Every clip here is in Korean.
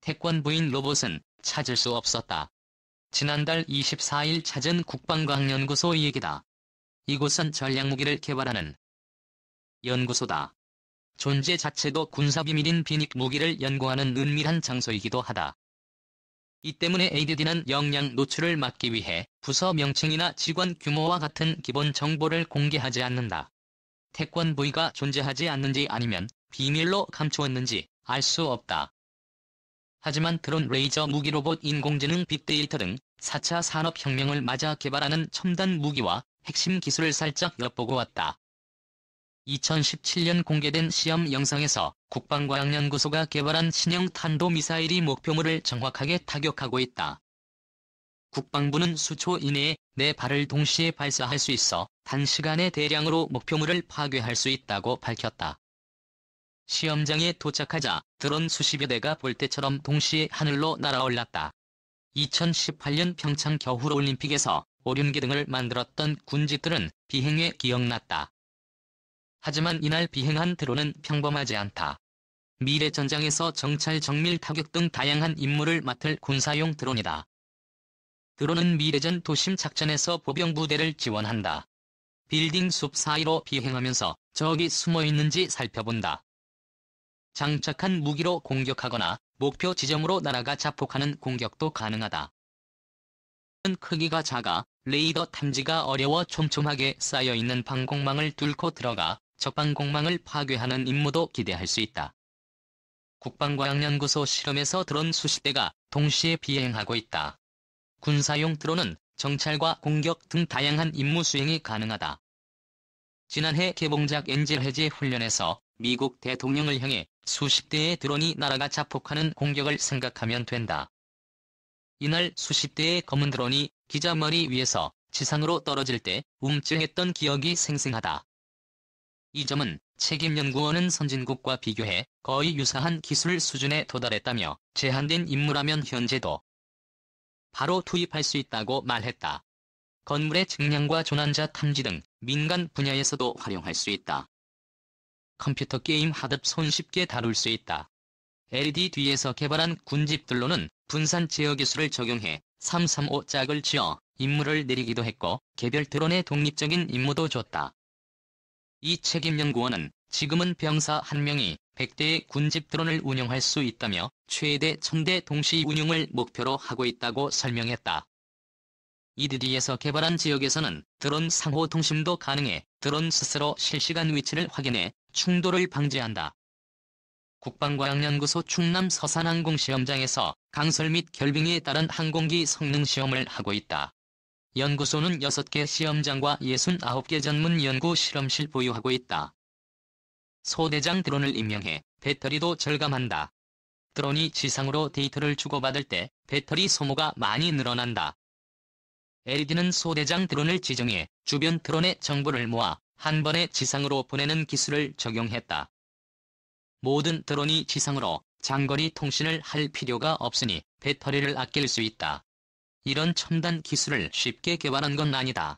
태권부인 로봇은 찾을 수 없었다. 지난달 24일 찾은 국방과학연구소 얘기다. 이곳은 전략무기를 개발하는 연구소다. 존재 자체도 군사비밀인 비닉 무기를 연구하는 은밀한 장소이기도 하다. 이 때문에 ADD는 역량 노출을 막기 위해 부서 명칭이나 직원 규모와 같은 기본 정보를 공개하지 않는다. 태권부위가 존재하지 않는지 아니면 비밀로 감추었는지 알 수 없다. 하지만 드론, 레이저, 무기로봇, 인공지능, 빅데이터 등 4차 산업혁명을 맞아 개발하는 첨단 무기와 핵심 기술을 살짝 엿보고 왔다. 2017년 공개된 시험 영상에서 국방과학연구소가 개발한 신형 탄도미사일이 목표물을 정확하게 타격하고 있다. 국방부는 수초 이내에 4발을 동시에 발사할 수 있어 단시간에 대량으로 목표물을 파괴할 수 있다고 밝혔다. 시험장에 도착하자 드론 수십여 대가 볼때처럼 동시에 하늘로 날아올랐다. 2018년 평창 겨울올림픽에서 오륜기 등을 만들었던 군집들은 비행에 기억났다. 하지만 이날 비행한 드론은 평범하지 않다. 미래 전장에서 정찰, 정밀 타격 등 다양한 임무를 맡을 군사용 드론이다. 드론은 미래전 도심 작전에서 보병 부대를 지원한다. 빌딩 숲 사이로 비행하면서 적이 숨어있는지 살펴본다. 장착한 무기로 공격하거나 목표 지점으로 날아가 자폭하는 공격도 가능하다. 크기가 작아 레이더 탐지가 어려워 촘촘하게 쌓여있는 방공망을 뚫고 들어가 적방공망을 파괴하는 임무도 기대할 수 있다. 국방과학연구소 실험에서 드론 수십 대가 동시에 비행하고 있다. 군사용 드론은 정찰과 공격 등 다양한 임무 수행이 가능하다. 지난해 개봉작 엔젤 해제 훈련에서 미국 대통령을 향해 수십 대의 드론이 날아가 자폭하는 공격을 생각하면 된다. 이날 수십 대의 검은 드론이 기자 머리 위에서 지상으로 떨어질 때 움찔했던 기억이 생생하다. 이 점은 책임연구원은 선진국과 비교해 거의 유사한 기술 수준에 도달했다며 제한된 임무라면 현재도 바로 투입할 수 있다고 말했다. 건물의 측량과 조난자 탐지 등 민간 분야에서도 활용할 수 있다. 컴퓨터 게임 하듯 손쉽게 다룰 수 있다. LED에서 개발한 군집들로는 분산 제어 기술을 적용해 335 짝을 지어 임무를 내리기도 했고 개별 드론의 독립적인 임무도 줬다. 이 책임연구원은 지금은 병사 1명이 100대의 군집 드론을 운영할 수 있다며 최대 1000대 동시 운용을 목표로 하고 있다고 설명했다. EDD에서 개발한 지역에서는 드론 상호 통신도 가능해 드론 스스로 실시간 위치를 확인해 충돌을 방지한다. 국방과학연구소 충남 서산항공시험장에서 강설 및 결빙에 따른 항공기 성능 시험을 하고 있다. 연구소는 6개 시험장과 69개 전문 연구 실험실 보유하고 있다. 소대장 드론을 임명해 배터리도 절감한다. 드론이 지상으로 데이터를 주고받을 때 배터리 소모가 많이 늘어난다. LED는 소대장 드론을 지정해 주변 드론의 정보를 모아 한 번에 지상으로 보내는 기술을 적용했다. 모든 드론이 지상으로 장거리 통신을 할 필요가 없으니 배터리를 아낄 수 있다. 이런 첨단 기술을 쉽게 개발한 건 아니다.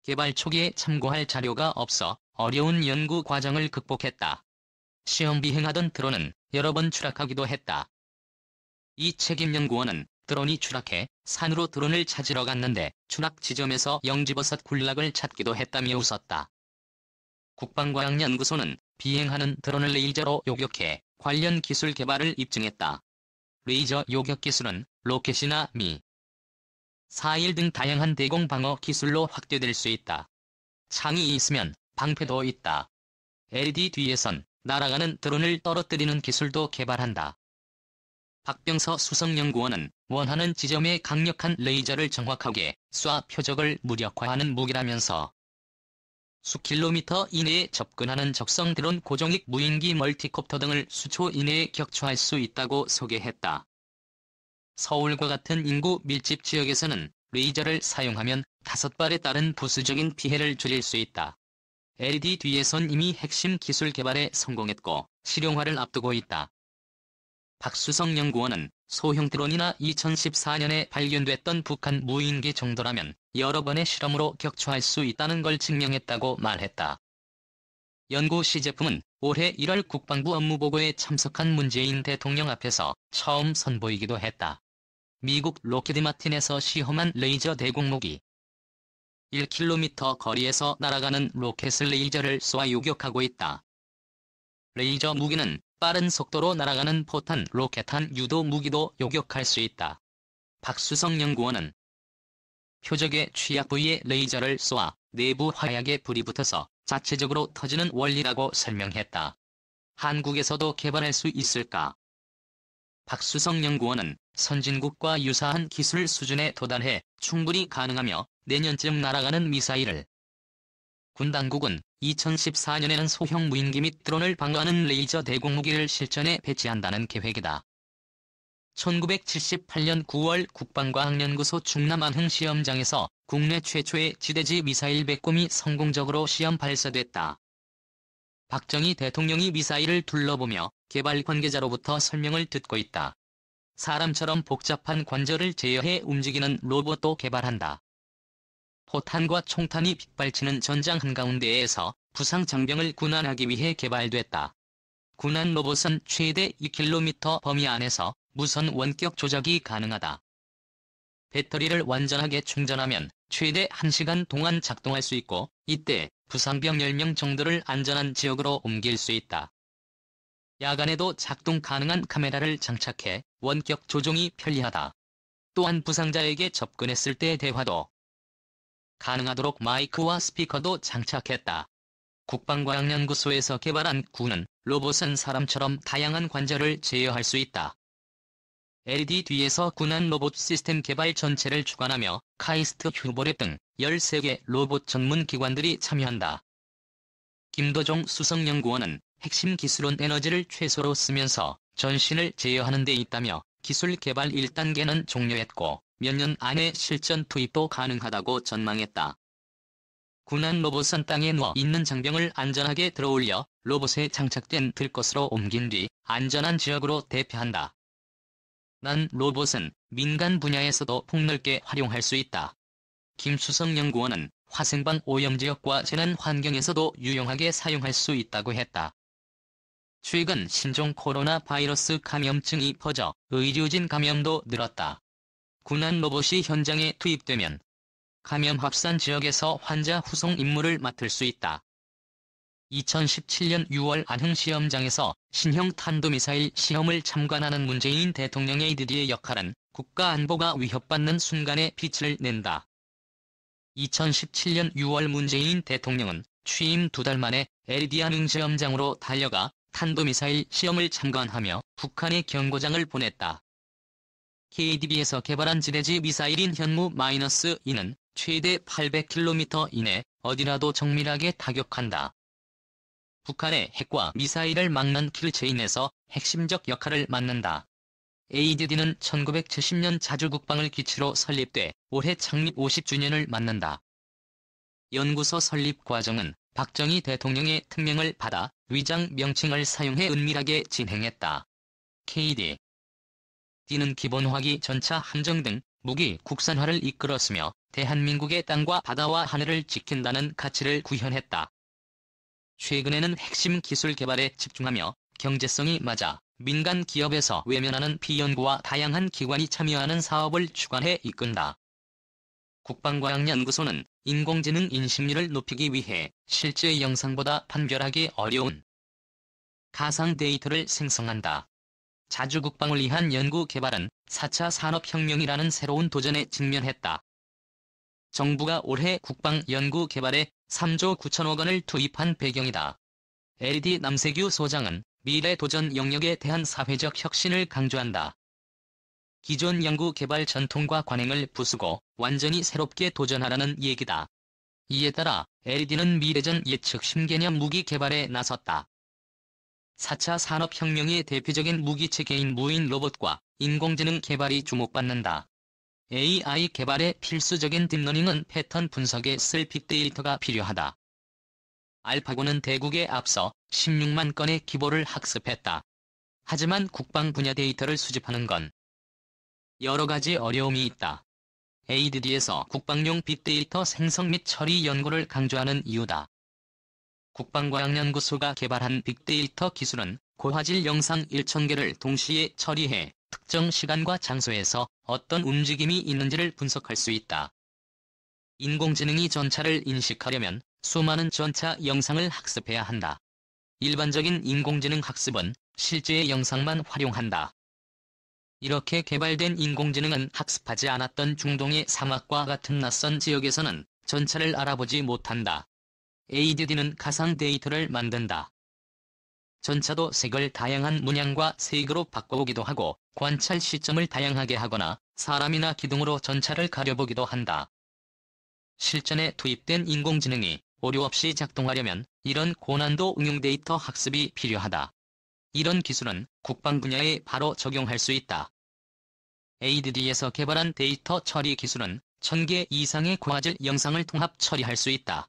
개발 초기에 참고할 자료가 없어 어려운 연구 과정을 극복했다. 시험 비행하던 드론은 여러 번 추락하기도 했다. 이 책임연구원은 드론이 추락해 산으로 드론을 찾으러 갔는데 추락 지점에서 영지버섯 군락을 찾기도 했다며 웃었다. 국방과학연구소는 비행하는 드론을 레이저로 요격해 관련 기술 개발을 입증했다. 레이저 요격 기술은 로켓이나 미, 사일 등 다양한 대공 방어 기술로 확대될 수 있다. 창이 있으면 방패도 있다. LED에선 날아가는 드론을 떨어뜨리는 기술도 개발한다. 박병서 수석연구원은 원하는 지점에 강력한 레이저를 정확하게 쏴 표적을 무력화하는 무기라면서 수킬로미터 이내에 접근하는 적성 드론, 고정익 무인기, 멀티콥터 등을 수초 이내에 격추할 수 있다고 소개했다. 서울과 같은 인구 밀집 지역에서는 레이저를 사용하면 5발에 따른 부수적인 피해를 줄일 수 있다. LED에선 이미 핵심 기술 개발에 성공했고 실용화를 앞두고 있다. 박수성 연구원은 소형 드론이나 2014년에 발견됐던 북한 무인기 정도라면 여러 번의 실험으로 격추할 수 있다는 걸 증명했다고 말했다. 연구 시제품은 올해 1월 국방부 업무보고에 참석한 문재인 대통령 앞에서 처음 선보이기도 했다. 미국 로키드 마틴에서 시험한 레이저 대공무기. 1km 거리에서 날아가는 로켓을 레이저를 쏘아 요격하고 있다. 레이저 무기는 빠른 속도로 날아가는 포탄 로켓탄 유도 무기도 요격할 수 있다. 박수성 연구원은 표적의 취약 부위에 레이저를 쏘아 내부 화약에 불이 붙어서 자체적으로 터지는 원리라고 설명했다. 한국에서도 개발할 수 있을까? 박수성 연구원은 선진국과 유사한 기술 수준에 도달해 충분히 가능하며 내년쯤 날아가는 미사일을 군 당국은 2014년에는 소형 무인기 및 드론을 방어하는 레이저 대공무기를 실전에 배치한다는 계획이다. 1978년 9월 국방과학연구소 충남안흥 시험장에서 국내 최초의 지대지 미사일 백곰이 성공적으로 시험 발사됐다. 박정희 대통령이 미사일을 둘러보며 개발 관계자로부터 설명을 듣고 있다. 사람처럼 복잡한 관절을 제어해 움직이는 로봇도 개발한다. 포탄과 총탄이 빗발치는 전장 한가운데에서 부상 장병을 군안하기 위해 개발됐다. 군안 로봇은 최대 2km 범위 안에서 무선 원격 조작이 가능하다. 배터리를 완전하게 충전하면 최대 1시간 동안 작동할 수 있고 이때 부상병 10명 정도를 안전한 지역으로 옮길 수 있다. 야간에도 작동 가능한 카메라를 장착해 원격 조종이 편리하다. 또한 부상자에게 접근했을 때 대화도 가능하도록 마이크와 스피커도 장착했다. 국방과학연구소에서 개발한 군은 로봇은 사람처럼 다양한 관절을 제어할 수 있다. LED 뒤에서 군안 로봇 시스템 개발 전체를 주관하며 카이스트 휴보랩 등 13개 로봇 전문 기관들이 참여한다. 김도종 수석연구원은 핵심 기술은 에너지를 최소로 쓰면서 전신을 제어하는 데 있다며 기술 개발 1단계는 종료했고 몇 년 안에 실전 투입도 가능하다고 전망했다. 군안 로봇은 땅에 누워 있는 장병을 안전하게 들어올려 로봇에 장착된 들것으로 옮긴 뒤 안전한 지역으로 대피한다. 난 로봇은 민간 분야에서도 폭넓게 활용할 수 있다. 김수성 연구원은 화생방 오염 지역과 재난 환경에서도 유용하게 사용할 수 있다고 했다. 최근 신종 코로나 바이러스 감염증이 퍼져 의료진 감염도 늘었다. 군안 로봇이 현장에 투입되면 감염 확산 지역에서 환자 후송 임무를 맡을 수 있다. 2017년 6월 안흥 시험장에서 신형 탄도미사일 시험을 참관하는 문재인 대통령의 드디의 역할은 국가 안보가 위협받는 순간에 빛을 낸다. 2017년 6월 문재인 대통령은 취임 2달 만에 LED 안흥 시험장으로 달려가 탄도미사일 시험을 참관하며 북한에 경고장을 보냈다. KDB에서 개발한 지대지 미사일인 현무-2는 최대 800km 이내 어디라도 정밀하게 타격한다. 북한의 핵과 미사일을 막는 킬체인에서 핵심적 역할을 맡는다. ADD는 1970년 자주국방을 기치로 설립돼 올해 창립 50주년을 맞는다. 연구소 설립 과정은 박정희 대통령의 특명을 받아 위장 명칭을 사용해 은밀하게 진행했다. KDD는 기본화기 전차 함정 등 무기 국산화를 이끌었으며 대한민국의 땅과 바다와 하늘을 지킨다는 가치를 구현했다. 최근에는 핵심 기술 개발에 집중하며 경제성이 맞아 민간 기업에서 외면하는 비연구와 다양한 기관이 참여하는 사업을 주관해 이끈다. 국방과학연구소는 인공지능 인식률을 높이기 위해 실제 영상보다 판별하기 어려운 가상 데이터를 생성한다. 자주국방을 위한 연구 개발은 4차 산업혁명이라는 새로운 도전에 직면했다. 정부가 올해 국방 연구 개발에 3조 9천억 원을 투입한 배경이다. LED 남세규 소장은 미래 도전 영역에 대한 사회적 혁신을 강조한다. 기존 연구 개발 전통과 관행을 부수고 완전히 새롭게 도전하라는 얘기다. 이에 따라 LED는 미래전 예측 신개념 무기 개발에 나섰다. 4차 산업혁명의 대표적인 무기체계인 무인 로봇과 인공지능 개발이 주목받는다. AI 개발에 필수적인 딥러닝은 패턴 분석에 쓸 빅데이터가 필요하다. 알파고는 대국에 앞서 16만 건의 기보를 학습했다. 하지만 국방 분야 데이터를 수집하는 건 여러 가지 어려움이 있다. ADD에서 국방용 빅데이터 생성 및 처리 연구를 강조하는 이유다. 국방과학연구소가 개발한 빅데이터 기술은 고화질 영상 1000개를 동시에 처리해 특정 시간과 장소에서 어떤 움직임이 있는지를 분석할 수 있다. 인공지능이 전차를 인식하려면 수많은 전차 영상을 학습해야 한다. 일반적인 인공지능 학습은 실제의 영상만 활용한다. 이렇게 개발된 인공지능은 학습하지 않았던 중동의 사막과 같은 낯선 지역에서는 전차를 알아보지 못한다. ADD는 가상 데이터를 만든다. 전차도 색을 다양한 문양과 색으로 바꿔보기도 하고 관찰 시점을 다양하게 하거나 사람이나 기둥으로 전차를 가려보기도 한다. 실전에 투입된 인공지능이 오류 없이 작동하려면 이런 고난도 응용 데이터 학습이 필요하다. 이런 기술은 국방 분야에 바로 적용할 수 있다. ADD에서 개발한 데이터 처리 기술은 1000개 이상의 고화질 영상을 통합 처리할 수 있다.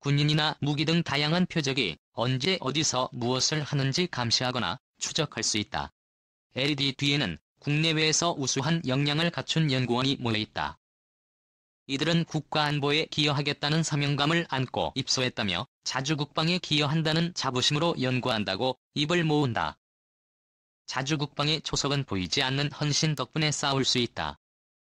군인이나 무기 등 다양한 표적이 언제 어디서 무엇을 하는지 감시하거나 추적할 수 있다. ADD에는 국내외에서 우수한 역량을 갖춘 연구원이 모여있다. 이들은 국가안보에 기여하겠다는 사명감을 안고 입소했다며 자주 국방에 기여한다는 자부심으로 연구한다고 입을 모은다. 자주 국방의 초석은 보이지 않는 헌신 덕분에 쌓을 수 있다.